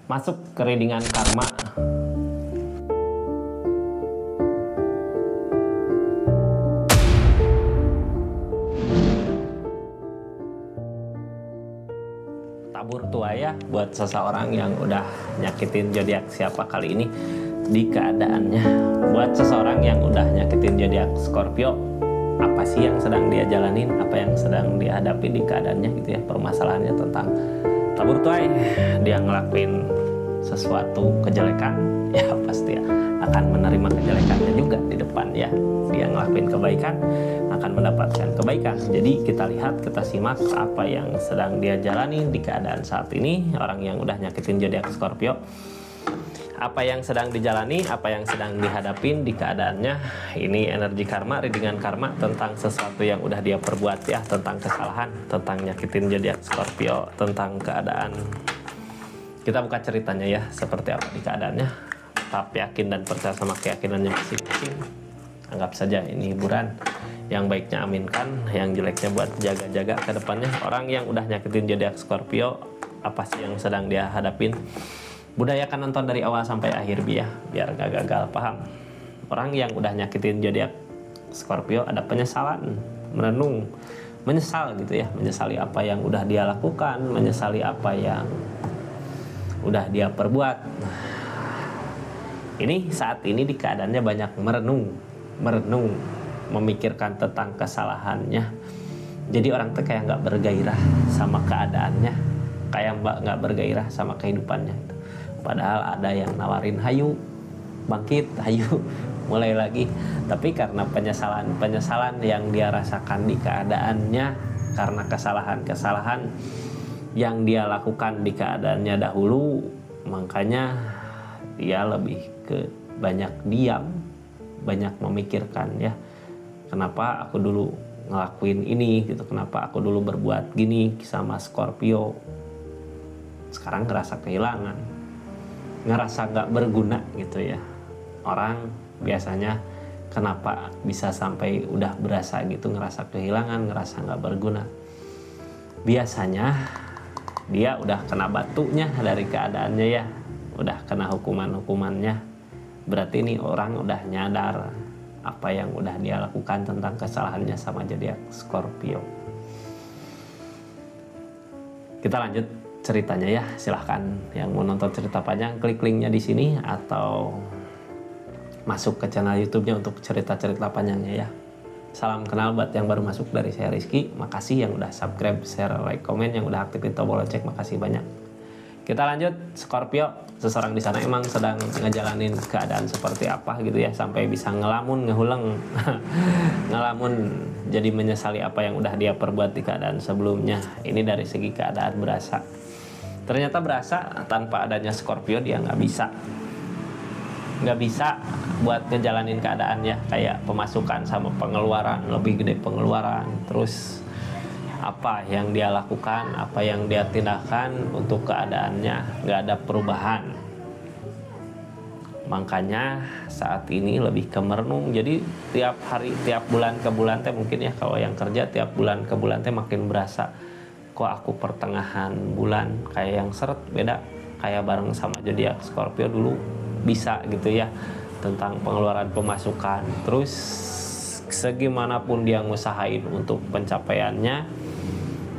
Masuk ke readingan karma. Tabur tua ya buat seseorang yang udah nyakitin zodiak siapa kali ini di keadaannya. Buat seseorang yang udah nyakitin zodiak Scorpio, apa sih yang sedang dia jalanin, apa yang sedang dia hadapi di keadaannya gitu ya. Permasalahannya tentang tabur tuai, dia ngelakuin sesuatu kejelekan, ya pasti akan menerima kejelekannya juga di depan ya. Dia ngelakuin kebaikan akan mendapatkan kebaikan. Jadi kita lihat, kita simak apa yang sedang dia jalani di keadaan saat ini. Orang yang udah nyakitin zodiak Scorpio, apa yang sedang dijalani, apa yang sedang dihadapin di keadaannya. Ini energi karma, readingan karma tentang sesuatu yang udah dia perbuat ya, tentang kesalahan, tentang nyakitin zodiak Scorpio, tentang keadaan. Kita buka ceritanya ya, seperti apa di keadaannya. Tetap yakin dan percaya sama keyakinannya masing-masing. Anggap saja ini hiburan. Yang baiknya aminkan, yang jeleknya buat jaga-jaga ke depannya. Orang yang udah nyakitin zodiak Scorpio, apa sih yang sedang dia hadapin? Budayakan nonton dari awal sampai akhir biar gak gagal paham. Orang yang udah nyakitin zodiak Scorpio ada penyesalan, merenung, menyesal gitu ya, menyesali apa yang udah dia lakukan, menyesali apa yang udah dia perbuat. Ini saat ini di keadaannya banyak merenung, memikirkan tentang kesalahannya. Jadi orang tuh kayak nggak bergairah sama keadaannya, kayak nggak bergairah sama kehidupannya. Padahal ada yang nawarin, hayu bangkit, hayu mulai lagi. Tapi karena penyesalan yang dia rasakan di keadaannya, karena kesalahan yang dia lakukan di keadaannya dahulu, makanya dia lebih ke banyak diam, banyak memikirkan ya, kenapa aku dulu ngelakuin ini gitu, kenapa aku dulu berbuat gini sama Scorpio. Sekarang ngerasa kehilangan, ngerasa gak berguna gitu ya. Orang biasanya kenapa bisa sampai udah berasa gitu, ngerasa kehilangan, ngerasa gak berguna. Biasanya dia udah kena batunya dari keadaannya ya, udah kena hukumannya. Berarti ini orang udah nyadar apa yang udah dia lakukan tentang kesalahannya sama zodiak Scorpio. Kita lanjut ceritanya ya. Silahkan yang mau nonton cerita panjang klik linknya di sini atau masuk ke channel YouTube-nya untuk cerita-cerita panjangnya ya. Salam kenal buat yang baru masuk dari saya Rizky. Makasih yang udah subscribe, share, like, komen, yang udah aktifin tombol lonceng. Makasih banyak. Kita lanjut. Scorpio, seseorang di sana emang sedang ngejalanin keadaan seperti apa gitu ya, sampai bisa ngelamun, ngehuleng, ngelamun, jadi menyesali apa yang udah dia perbuat di keadaan sebelumnya. Ini dari segi keadaan berasa. Ternyata berasa tanpa adanya Scorpio dia nggak bisa buat ngejalanin keadaannya, kayak pemasukan sama pengeluaran, lebih gede pengeluaran, terus apa yang dia lakukan, apa yang dia tindakan untuk keadaannya nggak ada perubahan. Makanya saat ini lebih ke merenung. Jadi tiap hari, tiap bulan ke bulan teh mungkin ya, kalau yang kerja tiap bulan ke bulan teh makin berasa, kok aku pertengahan bulan kayak yang seret beda, kayak bareng sama zodiak Scorpio dulu bisa gitu ya, tentang pengeluaran pemasukan. Terus segimanapun dia ngusahain untuk pencapaiannya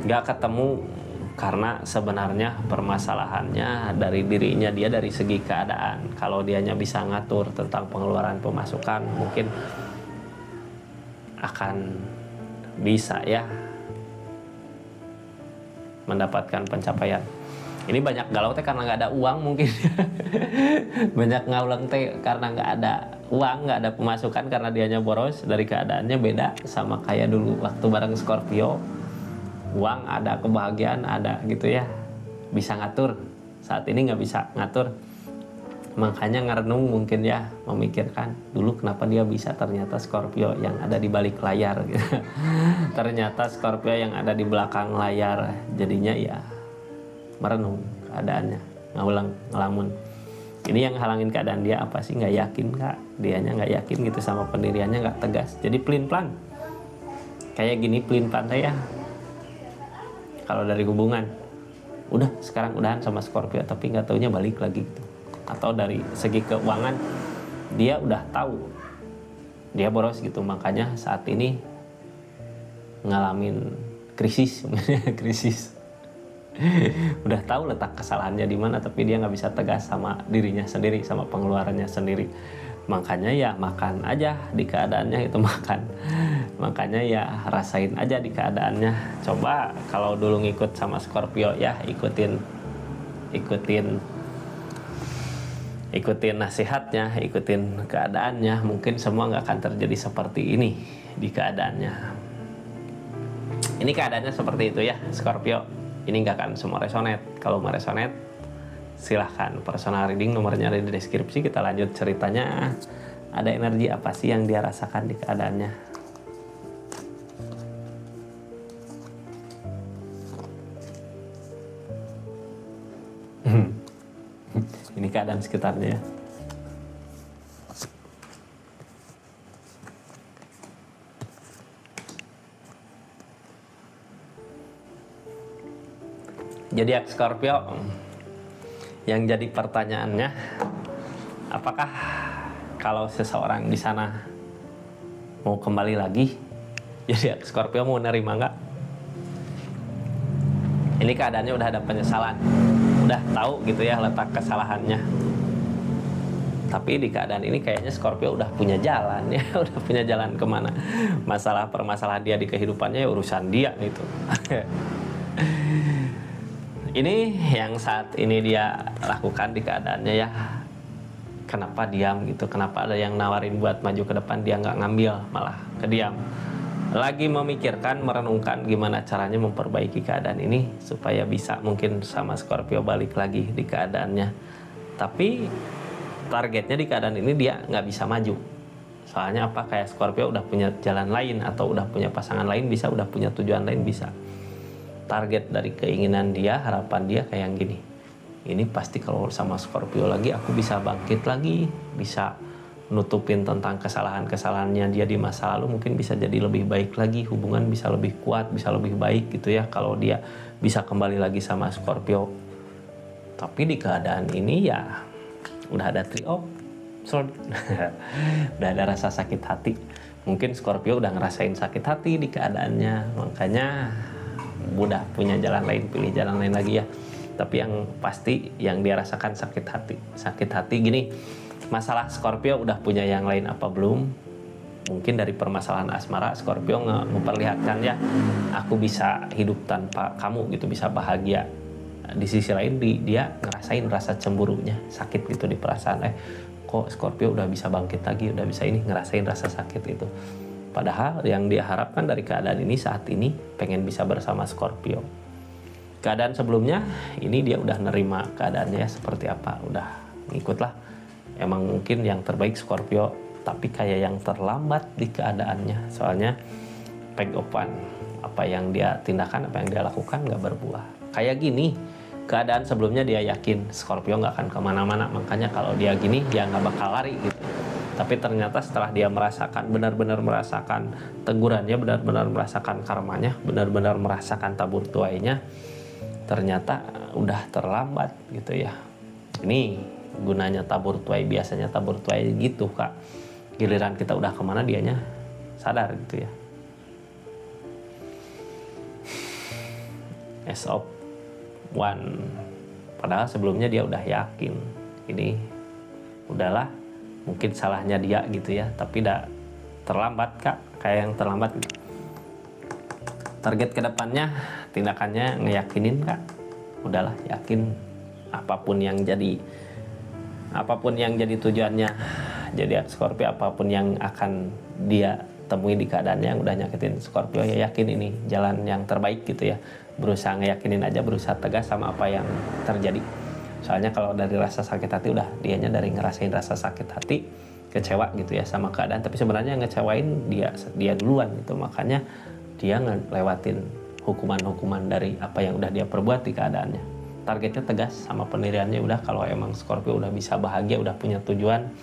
gak ketemu, karena sebenarnya permasalahannya dari dirinya dia, dari segi keadaan. Kalau dianya bisa ngatur tentang pengeluaran pemasukan, mungkin akan bisa ya mendapatkan pencapaian. Ini banyak galau teh karena nggak ada uang mungkin. Banyak ngaulang teh karena nggak ada uang, nggak ada pemasukan, karena dianya boros. Dari keadaannya beda sama kayak dulu waktu bareng Scorpio. Uang ada, kebahagiaan ada gitu ya, bisa ngatur. Saat ini nggak bisa ngatur, makanya ngerenung mungkin ya, memikirkan dulu kenapa dia bisa, ternyata Scorpio yang ada di balik layar gitu. Ternyata Scorpio yang ada di belakang layar. Jadinya ya merenung keadaannya, ngelamun. Ini yang halangin keadaan dia apa sih? Nggak yakin kak, dianya nggak yakin gitu sama pendiriannya, nggak tegas. Jadi pelin-pelan kayak gini, pelin-pelan ya kalau dari hubungan. udah sekarang udahan sama Scorpio tapi nggak taunya balik lagi gitu. Atau dari segi keuangan dia udah tahu dia boros gitu, makanya saat ini ngalamin krisis krisis. Udah tahu letak kesalahannya di mana tapi dia nggak bisa tegas sama dirinya sendiri, sama pengeluarannya sendiri. Makanya ya makan aja di keadaannya itu makan. Makanya ya rasain aja di keadaannya. Coba kalau dulu ngikut sama Scorpio ya ikutin nasihatnya, ikutin keadaannya, mungkin semua nggak akan terjadi seperti ini di keadaannya. Ini keadaannya seperti itu ya Scorpio. Ini nggak akan semua resonate. Kalau mau resonate silahkan personal reading, nomornya ada di deskripsi. Kita lanjut ceritanya. Ada energi apa sih yang dia rasakan di keadaannya? Ini keadaan sekitarnya ya. Jadi Scorpio, yang jadi pertanyaannya, apakah kalau seseorang di sana mau kembali lagi, jadi Scorpio mau nerima nggak? Ini keadaannya udah ada penyesalan, udah tahu gitu ya letak kesalahannya. Tapi di keadaan ini kayaknya Scorpio udah punya jalan ya, udah punya jalan kemana. Permasalahan dia di kehidupannya ya urusan dia gitu. Ini yang saat ini dia lakukan di keadaannya ya. Kenapa diam gitu? Kenapa ada yang nawarin buat maju ke depan dia nggak ngambil, malah kediam. Lagi memikirkan, merenungkan gimana caranya memperbaiki keadaan ini supaya bisa mungkin sama Scorpio balik lagi di keadaannya. Tapi targetnya di keadaan ini dia nggak bisa maju. Soalnya apa? Kayak Scorpio udah punya jalan lain atau udah punya pasangan lain bisa, udah punya tujuan lain bisa. Target dari keinginan dia, harapan dia kayak yang gini. Ini pasti kalau sama Scorpio lagi aku bisa bangkit lagi, bisa nutupin tentang kesalahan-kesalahannya dia di masa lalu, mungkin bisa jadi lebih baik lagi, hubungan bisa lebih kuat, bisa lebih baik gitu ya kalau dia bisa kembali lagi sama Scorpio. Tapi di keadaan ini ya udah ada trio sword. Udah ada rasa sakit hati. Mungkin Scorpio udah ngerasain sakit hati di keadaannya, makanya udah punya jalan lain, pilih jalan lain lagi ya. Tapi yang pasti yang dia rasakan sakit hati gini. Masalah Scorpio udah punya yang lain apa belum? Mungkin dari permasalahan asmara Scorpio memperlihatkan ya, aku bisa hidup tanpa kamu gitu, bisa bahagia. Di sisi lain dia ngerasain rasa cemburunya, sakit gitu di perasaan. Kok Scorpio udah bisa bangkit lagi, udah bisa ini, ngerasain rasa sakit itu. Padahal yang dia harapkan dari keadaan ini saat ini pengen bisa bersama Scorpio. Keadaan sebelumnya ini dia udah nerima keadaannya ya seperti apa, udah ngikut lah. Emang mungkin yang terbaik Scorpio, tapi kayak yang terlambat di keadaannya. Soalnya peg opan, apa yang dia tindakan, apa yang dia lakukan nggak berbuah. Kayak gini, keadaan sebelumnya dia yakin Scorpio nggak akan kemana-mana, makanya kalau dia gini dia nggak bakal lari gitu. Tapi ternyata setelah dia merasakan, benar-benar merasakan tegurannya, benar-benar merasakan karmanya, benar-benar merasakan tabur tuainya, ternyata udah terlambat gitu ya. Ini gunanya tabur tuai, biasanya tabur tuai gitu kak. Giliran kita udah kemana dianya sadar gitu ya. As of one. Padahal sebelumnya dia udah yakin ini udahlah, mungkin salahnya dia gitu ya, tapi udah terlambat kak, kayak yang terlambat gitu. Target kedepannya, tindakannya ngeyakinin kak, udahlah yakin apapun yang jadi tujuannya, jadi Scorpio apapun yang akan dia temui di keadaannya yang udah nyakitin Scorpio ya yakin ini jalan yang terbaik gitu ya. Berusaha ngeyakinin aja, berusaha tegas sama apa yang terjadi. Soalnya kalau dari rasa sakit hati udah dianya dari ngerasain rasa sakit hati, kecewa gitu ya sama keadaan, tapi sebenarnya ngecewain dia duluan gitu. Makanya dia ngelewatin hukuman-hukuman dari apa yang udah dia perbuat di keadaannya. Targetnya tegas sama pendiriannya udah, kalau emang Scorpio udah bisa bahagia, udah punya tujuan,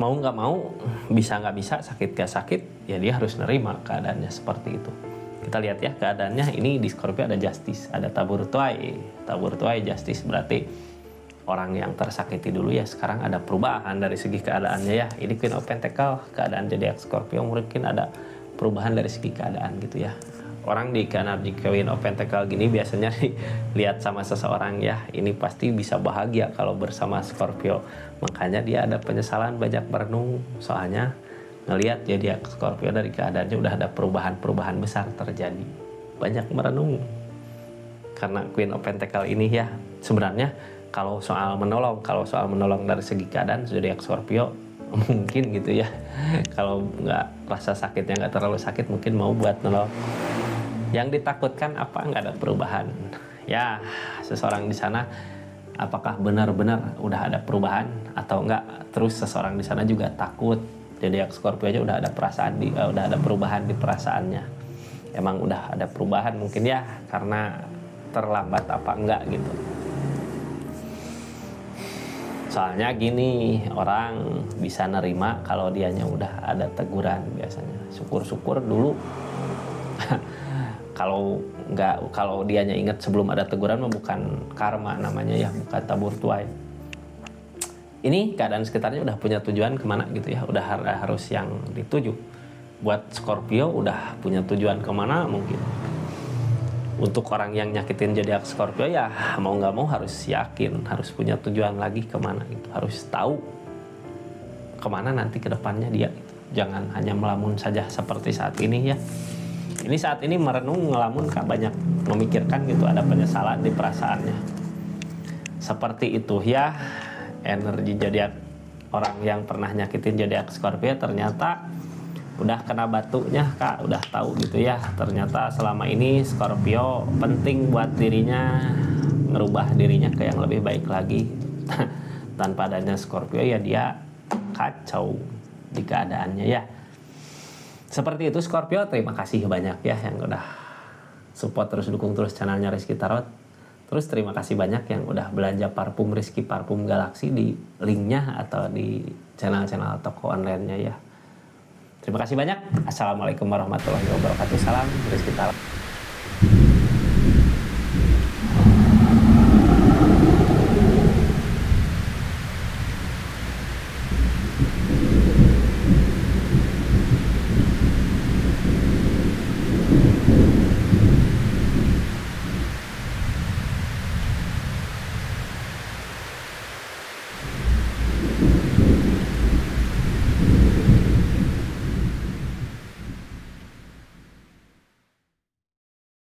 mau nggak mau, bisa nggak bisa, sakit nggak sakit, ya dia harus nerima keadaannya seperti itu. Kita lihat ya keadaannya, ini di Scorpio ada Justice, ada tabur tuai. Tabur tuai Justice berarti orang yang tersakiti dulu ya, sekarang ada perubahan dari segi keadaannya ya. Ini Queen of Pentacle, keadaan zodiak Scorpio mungkin ada perubahan dari segi keadaan gitu ya. Orang di Queen of Pentacle gini biasanya lihat sama seseorang ya, ini pasti bisa bahagia kalau bersama Scorpio. Makanya dia ada penyesalan, banyak merenung, soalnya ngelihat zodiak Scorpio dari keadaannya udah ada perubahan-perubahan besar terjadi. Banyak merenung karena Queen of Pentacle ini ya. Sebenarnya kalau soal menolong dari segi keadaan zodiak Scorpio mungkin gitu ya. Kalau nggak rasa sakitnya nggak terlalu sakit, mungkin mau buat nolong. Yang ditakutkan apa? Nggak ada perubahan. Ya, seseorang di sana apakah benar-benar udah ada perubahan atau enggak? Terus seseorang di sana juga takut. Jadi Scorpio aja udah ada perasaan udah ada perubahan di perasaannya. Emang udah ada perubahan mungkin ya, karena terlambat apa enggak gitu. Soalnya gini, orang bisa nerima kalau dianya udah ada teguran biasanya. Syukur-syukur dulu. Kalau dianya ingat sebelum ada teguran mah bukan karma namanya ya, bukan tabur tuai. Ini keadaan sekitarnya udah punya tujuan kemana gitu ya, udah harus yang dituju. Buat Scorpio udah punya tujuan kemana mungkin. Untuk orang yang nyakitin zodiak Scorpio ya mau nggak mau harus yakin, harus punya tujuan lagi kemana gitu, harus tahu kemana nanti kedepannya dia gitu. Jangan hanya melamun saja seperti saat ini ya. Ini saat ini merenung, ngelamun, Kak, banyak memikirkan gitu, ada penyesalan di perasaannya. Seperti itu ya, energi zodiak orang yang pernah nyakitin zodiak Scorpio ternyata udah kena batunya, Kak, udah tahu gitu ya. Ternyata selama ini Scorpio penting buat dirinya, ngerubah dirinya ke yang lebih baik lagi. Tanpa adanya Scorpio ya dia kacau di keadaannya ya. Seperti itu Scorpio, terima kasih banyak ya yang udah support terus, dukung terus channelnya Rizky Tarot. Terus terima kasih banyak yang udah belanja parfum Rizky Parfum Galaxy di linknya atau di channel-channel toko online-nya ya. Terima kasih banyak. Assalamualaikum warahmatullahi wabarakatuh. Salam Rizky Tarot.